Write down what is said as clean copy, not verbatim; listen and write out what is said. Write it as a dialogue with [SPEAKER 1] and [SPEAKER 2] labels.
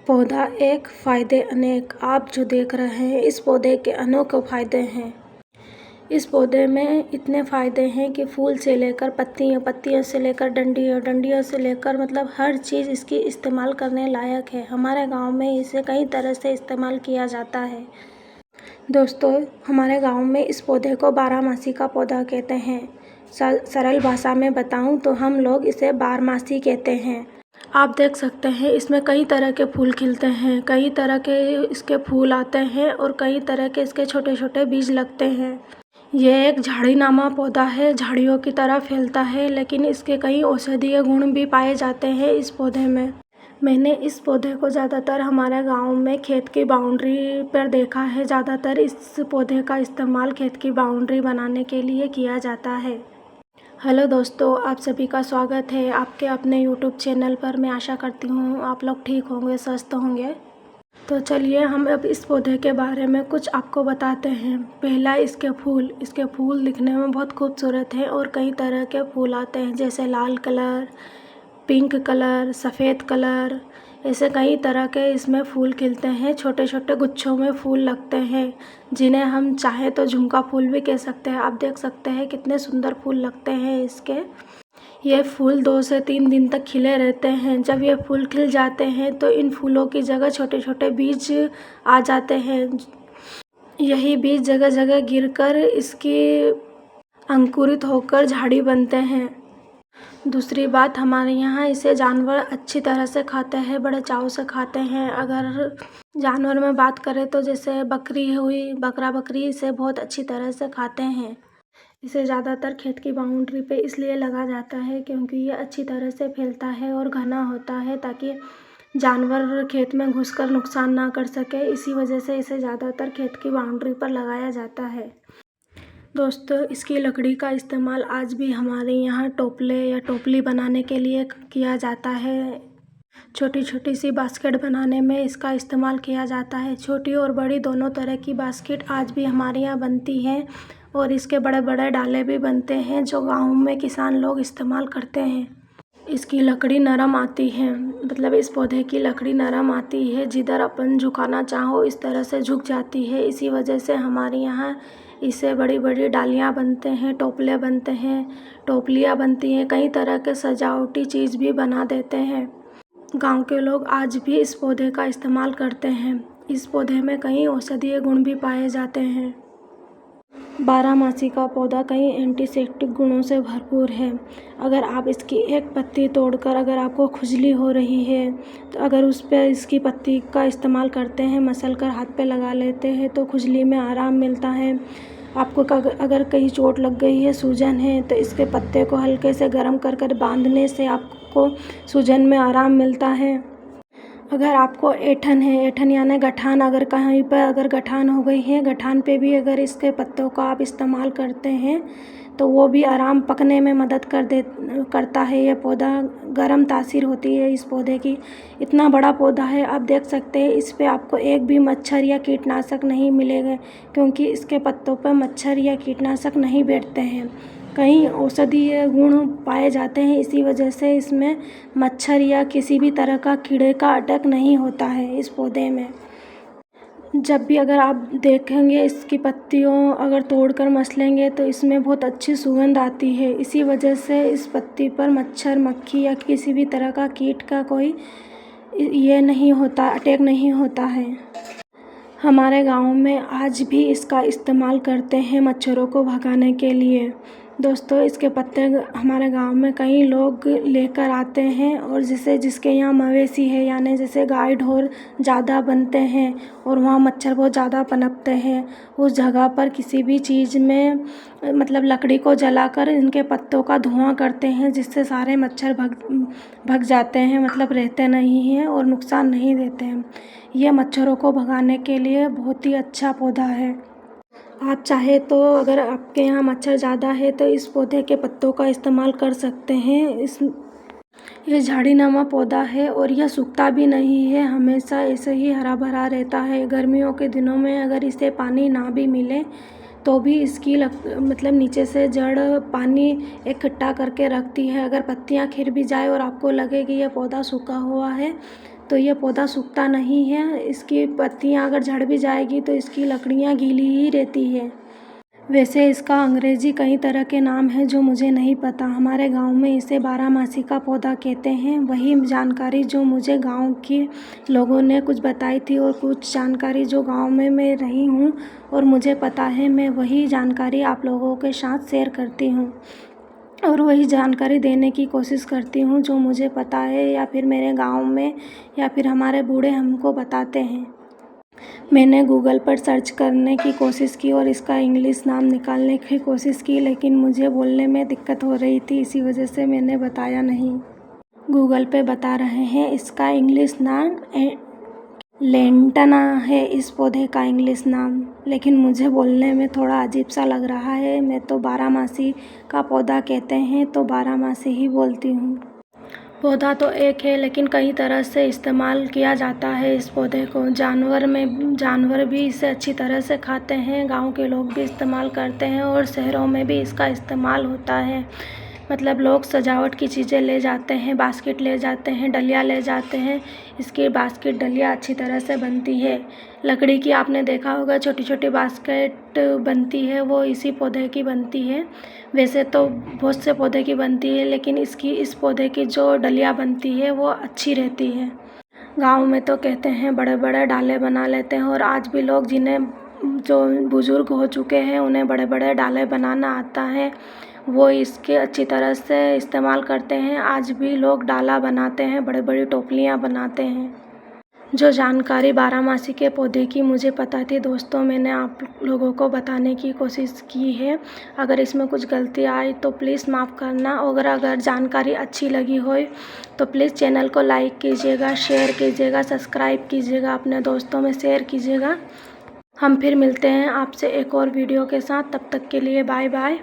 [SPEAKER 1] पौधा एक फ़ायदे अनेक। आप जो देख रहे हैं इस पौधे के अनेकों फ़ायदे हैं। इस पौधे में इतने फ़ायदे हैं कि फूल से लेकर पत्तियाँ, पत्तियों से लेकर डंडियों, डंडियों से लेकर मतलब हर चीज़ इसकी इस्तेमाल करने लायक है। हमारे गांव में इसे कई तरह से इस्तेमाल किया जाता है। दोस्तों, हमारे गांव में इस पौधे को बारहमासी का पौधा कहते हैं। सरल भाषा में बताऊं तो हम लोग इसे बारहमासी कहते हैं। आप देख सकते हैं इसमें कई तरह के फूल खिलते हैं, कई तरह के इसके फूल आते हैं और कई तरह के इसके छोटे छोटे बीज लगते हैं। यह एक झाड़ीनुमा पौधा है, झाड़ियों की तरह फैलता है, लेकिन इसके कई औषधीय गुण भी पाए जाते हैं इस पौधे में। मैंने इस पौधे को ज़्यादातर हमारे गांव में खेत की बाउंड्री पर देखा है। ज़्यादातर इस पौधे का इस्तेमाल खेत की बाउंड्री बनाने के लिए किया जाता है। हेलो दोस्तों, आप सभी का स्वागत है आपके अपने यूट्यूब चैनल पर। मैं आशा करती हूँ आप लोग ठीक होंगे, स्वस्थ होंगे। तो चलिए हम अब इस पौधे के बारे में कुछ आपको बताते हैं। पहला, इसके फूल दिखने में बहुत खूबसूरत हैं और कई तरह के फूल आते हैं, जैसे लाल कलर, पिंक कलर, सफ़ेद कलर, ऐसे कई तरह के इसमें फूल खिलते हैं। छोटे छोटे गुच्छों में फूल लगते हैं, जिन्हें हम चाहे तो झुमका फूल भी कह सकते हैं। आप देख सकते हैं कितने सुंदर फूल लगते हैं इसके। ये फूल 2 से 3 दिन तक खिले रहते हैं। जब ये फूल खिल जाते हैं तो इन फूलों की जगह छोटे छोटे बीज आ जाते हैं। यही बीज जगह जगह गिरकर इसकी अंकुरित होकर झाड़ी बनते हैं। दूसरी बात, हमारे यहाँ इसे जानवर अच्छी तरह से खाते हैं, बड़े चाव से खाते हैं। अगर जानवर में बात करें तो जैसे बकरी हुई, बकरा बकरी इसे बहुत अच्छी तरह से खाते हैं। इसे ज़्यादातर खेत की बाउंड्री पे इसलिए लगा जाता है क्योंकि ये अच्छी तरह से फैलता है और घना होता है, ताकि जानवर खेत में घुसकर नुकसान ना कर सके। इसी वजह से इसे ज़्यादातर खेत की बाउंड्री पर लगाया जाता है। दोस्तों, इसकी लकड़ी का इस्तेमाल आज भी हमारे यहाँ टोपले या टोपली बनाने के लिए किया जाता है। छोटी छोटी सी बास्केट बनाने में इसका इस्तेमाल किया जाता है। छोटी और बड़ी दोनों तरह की बास्केट आज भी हमारे यहाँ बनती हैं और इसके बड़े बड़े डाले भी बनते हैं, जो गाँव में किसान लोग इस्तेमाल करते हैं। इसकी लकड़ी नरम आती है, मतलब इस पौधे की लकड़ी नरम आती है। जिधर अपन झुकाना चाहो इस तरह से झुक जाती है। इसी वजह से हमारे यहाँ इससे बड़ी बड़ी डालियाँ बनते हैं, टोपले बनते हैं, टोपलियाँ बनती हैं, कई तरह के सजावटी चीज़ भी बना देते हैं। गांव के लोग आज भी इस पौधे का इस्तेमाल करते हैं। इस पौधे में कई औषधीय गुण भी पाए जाते हैं। बारहमासी का पौधा कई एंटीसेप्टिक गुणों से भरपूर है। अगर आप इसकी एक पत्ती तोड़कर अगर आपको खुजली हो रही है तो अगर उस पर इसकी पत्ती का इस्तेमाल करते हैं, मसल कर हाथ पे लगा लेते हैं तो खुजली में आराम मिलता है। आपको अगर कहीं चोट लग गई है, सूजन है, तो इसके पत्ते को हल्के से गर्म कर कर बांधने से आपको सूजन में आराम मिलता है। अगर आपको ऐंठन है, ऐंठन यानी गठान, अगर कहीं पर अगर गठान हो गई है, गठान पे भी अगर इसके पत्तों का आप इस्तेमाल करते हैं तो वो भी आराम पकने में मदद करता है। ये पौधा गर्म तासीर होती है इस पौधे की। इतना बड़ा पौधा है, आप देख सकते हैं इस पे आपको एक भी मच्छर या कीटनाशक नहीं मिलेगा, क्योंकि इसके पत्तों पर मच्छर या कीटनाशक नहीं बैठते हैं। कई औषधीय गुण पाए जाते हैं, इसी वजह से इसमें मच्छर या किसी भी तरह का कीड़े का अटैक नहीं होता है इस पौधे में। जब भी अगर आप देखेंगे इसकी पत्तियों अगर तोड़कर मसलेंगे तो इसमें बहुत अच्छी सुगंध आती है। इसी वजह से इस पत्ती पर मच्छर, मक्खी या किसी भी तरह का कीट का कोई ये नहीं होता, अटैक नहीं होता है। हमारे गांव में आज भी इसका इस्तेमाल करते हैं मच्छरों को भगाने के लिए। दोस्तों, इसके पत्ते हमारे गांव में कई लोग लेकर आते हैं और जिसके यहाँ मवेशी है, यानी जैसे गाय ढोर ज़्यादा बनते हैं और वहाँ मच्छर बहुत ज़्यादा पनपते हैं, उस जगह पर किसी भी चीज़ में मतलब लकड़ी को जलाकर इनके पत्तों का धुआं करते हैं, जिससे सारे मच्छर भग जाते हैं, मतलब रहते नहीं हैं और नुकसान नहीं देते हैं। यह मच्छरों को भगाने के लिए बहुत ही अच्छा पौधा है। आप चाहे तो अगर आपके यहाँ मच्छर ज़्यादा है तो इस पौधे के पत्तों का इस्तेमाल कर सकते हैं। ये झाड़ीनुमा पौधा है और यह सूखता भी नहीं है, हमेशा ऐसे ही हरा भरा रहता है। गर्मियों के दिनों में अगर इसे पानी ना भी मिले तो भी इसकी मतलब नीचे से जड़ पानी इकट्ठा करके रखती है। अगर पत्तियाँ खिर भी जाए और आपको लगे कि यह पौधा सूखा हुआ है तो ये पौधा सूखता नहीं है, इसकी पत्तियाँ अगर झड़ भी जाएगी तो इसकी लकड़ियाँ गीली ही रहती है। वैसे इसका अंग्रेजी कई तरह के नाम हैं जो मुझे नहीं पता। हमारे गांव में इसे बारहमासी का पौधा कहते हैं। वही जानकारी जो मुझे गांव के लोगों ने कुछ बताई थी और कुछ जानकारी जो गांव में मैं रही हूं और मुझे पता है, मैं वही जानकारी आप लोगों के साथ शेयर करती हूं और वही जानकारी देने की कोशिश करती हूं जो मुझे पता है या फिर मेरे गाँव में या फिर हमारे बूढ़े हमको बताते हैं। मैंने गूगल पर सर्च करने की कोशिश की और इसका इंग्लिश नाम निकालने की कोशिश की, लेकिन मुझे बोलने में दिक्कत हो रही थी, इसी वजह से मैंने बताया नहीं। गूगल पे बता रहे हैं इसका इंग्लिश नाम लेंटना है, इस पौधे का इंग्लिश नाम, लेकिन मुझे बोलने में थोड़ा अजीब सा लग रहा है। मैं तो बारहमासी का पौधा कहते हैं तो बारहमासी ही बोलती हूँ। पौधा तो एक है लेकिन कई तरह से इस्तेमाल किया जाता है इस पौधे को। जानवर भी इसे अच्छी तरह से खाते हैं, गांव के लोग भी इस्तेमाल करते हैं और शहरों में भी इसका इस्तेमाल होता है। मतलब लोग सजावट की चीज़ें ले जाते हैं, बास्केट ले जाते हैं, डलिया ले जाते हैं। इसकी बास्केट डलिया अच्छी तरह से बनती है। लकड़ी की आपने देखा होगा छोटी छोटी बास्केट बनती है, वो इसी पौधे की बनती है। वैसे तो बहुत से पौधे की बनती है, लेकिन इस पौधे की जो डलिया बनती है वो अच्छी रहती है। गांव में तो कहते हैं बड़े बड़े डाले बना लेते हैं और आज भी लोग जो बुज़ुर्ग हो चुके हैं उन्हें बड़े बड़े डाले बनाना आता है, वो इसके अच्छी तरह से इस्तेमाल करते हैं। आज भी लोग डाला बनाते हैं, बड़ी बड़ी टोपलियाँ बनाते हैं। जो जानकारी बारहमासी के पौधे की मुझे पता थी दोस्तों, मैंने आप लोगों को बताने की कोशिश की है। अगर इसमें कुछ गलती आई तो प्लीज़ माफ़ करना। और अगर जानकारी अच्छी लगी हो तो प्लीज़ चैनल को लाइक कीजिएगा, शेयर कीजिएगा, सब्सक्राइब कीजिएगा, अपने दोस्तों में शेयर कीजिएगा। हम फिर मिलते हैं आपसे एक और वीडियो के साथ, तब तक के लिए बाय बाय।